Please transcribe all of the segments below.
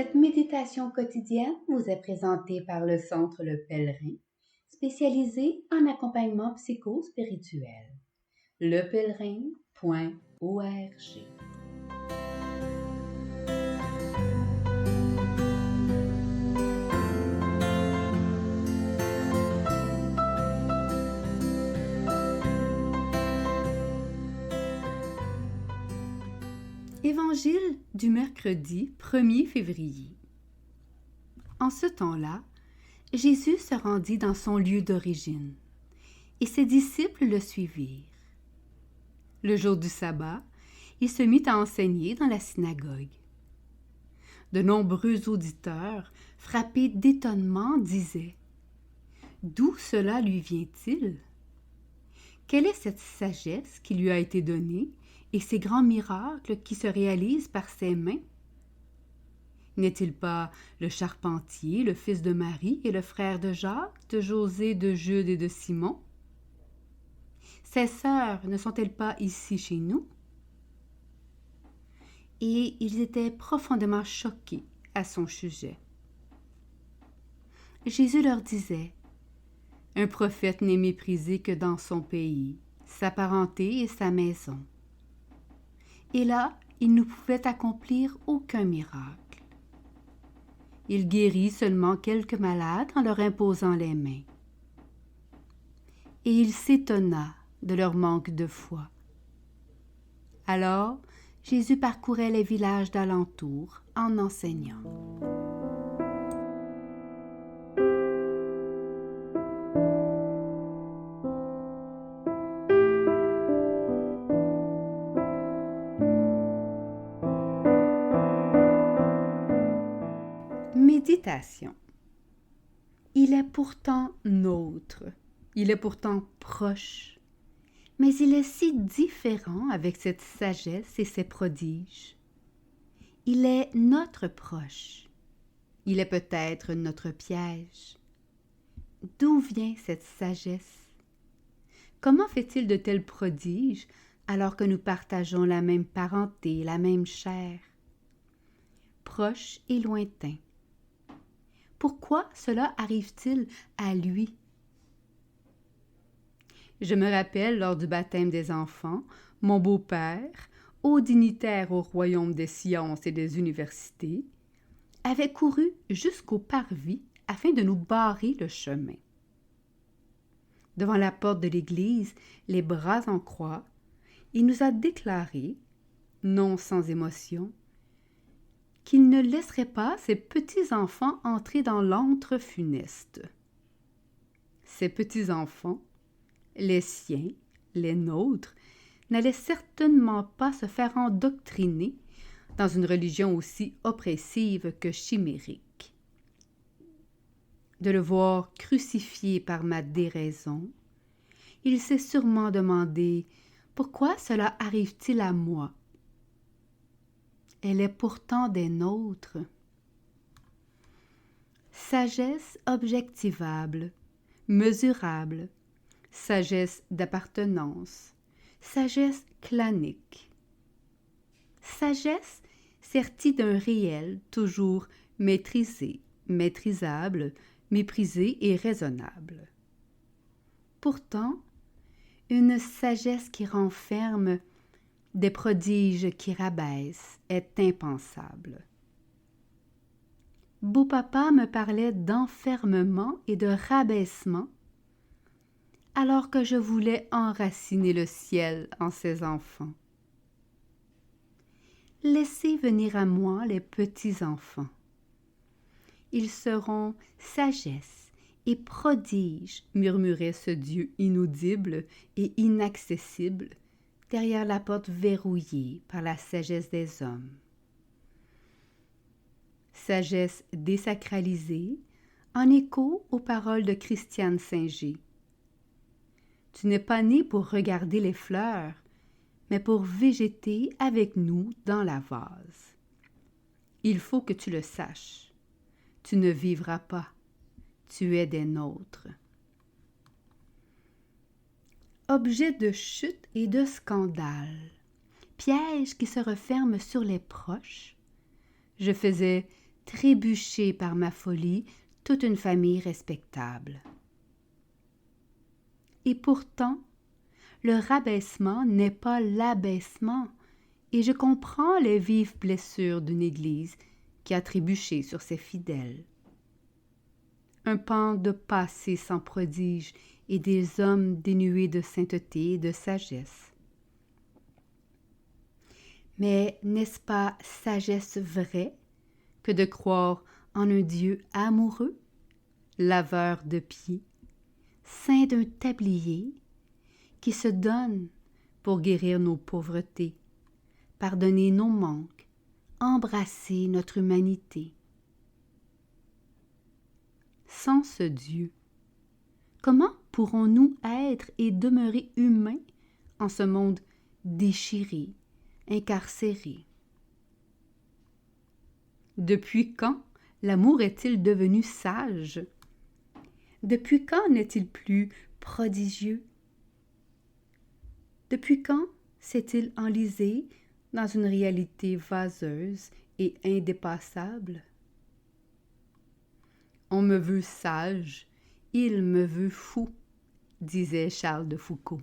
Cette méditation quotidienne vous est présentée par le Centre Le Pèlerin, spécialisé en accompagnement psycho-spirituel. lepèlerin.org. Évangile du mercredi 1er février. En ce temps-là, Jésus se rendit dans son lieu d'origine, et ses disciples le suivirent. Le jour du sabbat, il se mit à enseigner dans la synagogue. De nombreux auditeurs, frappés d'étonnement, disaient « D'où cela lui vient-il? Quelle est cette sagesse qui lui a été donnée et ces grands miracles qui se réalisent par ses mains? N'est-il pas le charpentier, le fils de Marie et le frère de Jacques, de José, de Jude et de Simon? Ses sœurs ne sont-elles pas ici chez nous? » Et ils étaient profondément choqués à son sujet. Jésus leur disait « Un prophète n'est méprisé que dans son pays, sa parenté et sa maison. » Et là, il ne pouvait accomplir aucun miracle. Il guérit seulement quelques malades en leur imposant les mains. Et il s'étonna de leur manque de foi. Alors, Jésus parcourait les villages d'alentour en enseignant. Méditation. Il est pourtant nôtre, il est pourtant proche, mais il est si différent avec cette sagesse et ses prodiges. Il est notre proche, il est peut-être notre piège. D'où vient cette sagesse? Comment fait-il de tels prodiges alors que nous partageons la même parenté, la même chair? Proche et lointain. Pourquoi cela arrive-t-il à lui? Je me rappelle lors du baptême des enfants, mon beau-père, haut dignitaire au royaume des sciences et des universités, avait couru jusqu'au parvis afin de nous barrer le chemin. Devant la porte de l'église, les bras en croix, il nous a déclaré, non sans émotion, qu'il ne laisserait pas ses petits-enfants entrer dans l'antre funeste. Ses petits-enfants, les siens, les nôtres, n'allaient certainement pas se faire endoctriner dans une religion aussi oppressive que chimérique. De le voir crucifié par ma déraison, il s'est sûrement demandé « Pourquoi cela arrive-t-il à moi ?» Elle est pourtant des nôtres. Sagesse objectivable, mesurable, sagesse d'appartenance, sagesse clanique. Sagesse sertie d'un réel toujours maîtrisé, maîtrisable, méprisé et raisonnable. Pourtant, une sagesse qui renferme des prodiges qui rabaissent est impensable. Beau-papa me parlait d'enfermement et de rabaissement, alors que je voulais enraciner le ciel en ses enfants. Laissez venir à moi les petits-enfants. Ils seront sagesse et prodiges, murmurait ce Dieu inaudible et inaccessible, derrière la porte verrouillée par la sagesse des hommes. Sagesse désacralisée, en écho aux paroles de Christiane Singer. Tu n'es pas né pour regarder les fleurs, mais pour végéter avec nous dans la vase. Il faut que tu le saches. Tu ne vivras pas. Tu es des nôtres. Objet de chute et de scandale, piège qui se referme sur les proches, je faisais trébuché par ma folie toute une famille respectable. Et pourtant, le rabaissement n'est pas l'abaissement, et je comprends les vives blessures d'une Église qui a trébuché sur ses fidèles. Un pan de passé sans prodige et des hommes dénués de sainteté et de sagesse. Mais n'est-ce pas sagesse vraie que de croire en un Dieu amoureux, laveur de pieds, saint d'un tablier, qui se donne pour guérir nos pauvretés, pardonner nos manques, embrasser notre humanité? Sans ce Dieu, comment pourrons-nous être et demeurer humains en ce monde déchiré, incarcéré? Depuis quand l'amour est-il devenu sage? Depuis quand n'est-il plus prodigieux? Depuis quand s'est-il enlisé dans une réalité vaseuse et indépassable? On me veut sage, il me veut fou, disait Charles de Foucault.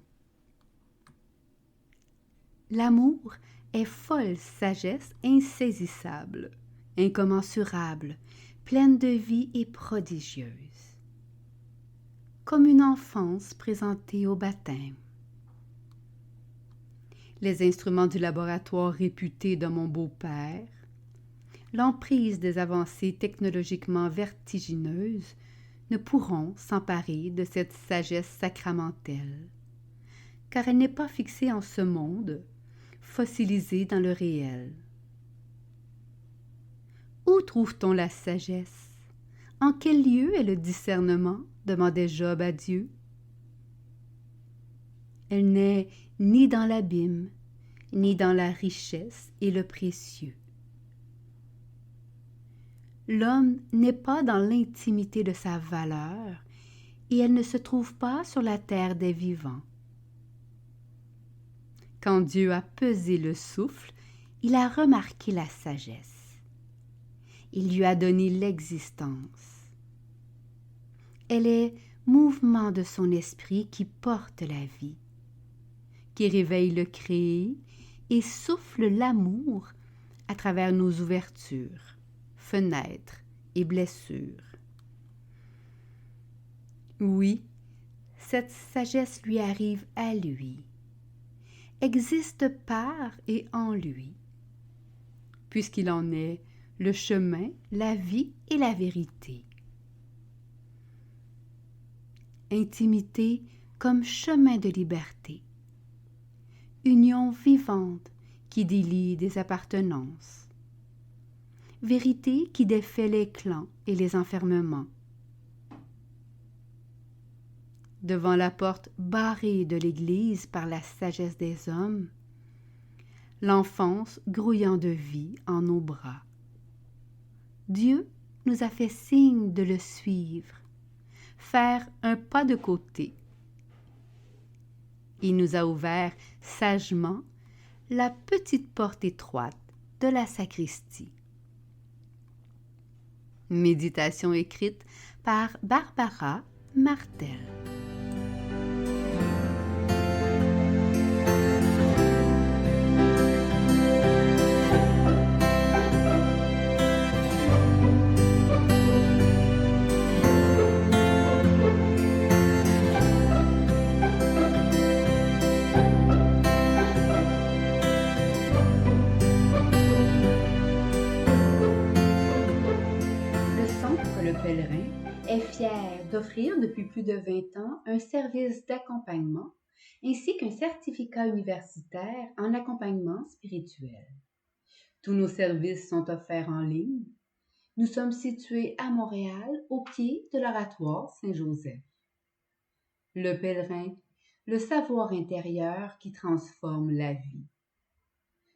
L'amour est folle sagesse insaisissable, incommensurable, pleine de vie et prodigieuse, comme une enfance présentée au baptême. Les instruments du laboratoire réputé de mon beau-père, l'emprise des avancées technologiquement vertigineuses ne pourront s'emparer de cette sagesse sacramentelle, car elle n'est pas fixée en ce monde, fossilisée dans le réel. Où trouve-t-on la sagesse? En quel lieu est le discernement? Demandait Job à Dieu. Elle n'est ni dans l'abîme, ni dans la richesse et le précieux. L'homme n'est pas dans l'intimité de sa valeur, et elle ne se trouve pas sur la terre des vivants. Quand Dieu a pesé le souffle, il a remarqué la sagesse. Il lui a donné l'existence. Elle est mouvement de son esprit qui porte la vie, qui réveille le créé et souffle l'amour à travers nos ouvertures, fenêtres et blessures. Oui, cette sagesse lui arrive à lui, existe par et en lui, puisqu'il en est le chemin, la vie et la vérité. Intimité comme chemin de liberté, union vivante qui délie des appartenances, vérité qui défait les clans et les enfermements. Devant la porte barrée de l'Église par la sagesse des hommes, l'enfance grouillant de vie en nos bras. Dieu nous a fait signe de le suivre, faire un pas de côté. Il nous a ouvert sagement la petite porte étroite de la sacristie. Méditation écrite par Barbara Martel. Le Pèlerin est fier d'offrir depuis plus de 20 ans un service d'accompagnement ainsi qu'un certificat universitaire en accompagnement spirituel. Tous nos services sont offerts en ligne. Nous sommes situés à Montréal, au pied de l'Oratoire Saint-Joseph. Le Pèlerin, le savoir intérieur qui transforme la vie.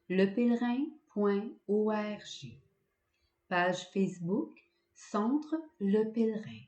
lepèlerin.org. Page Facebook Centre Le Pèlerin.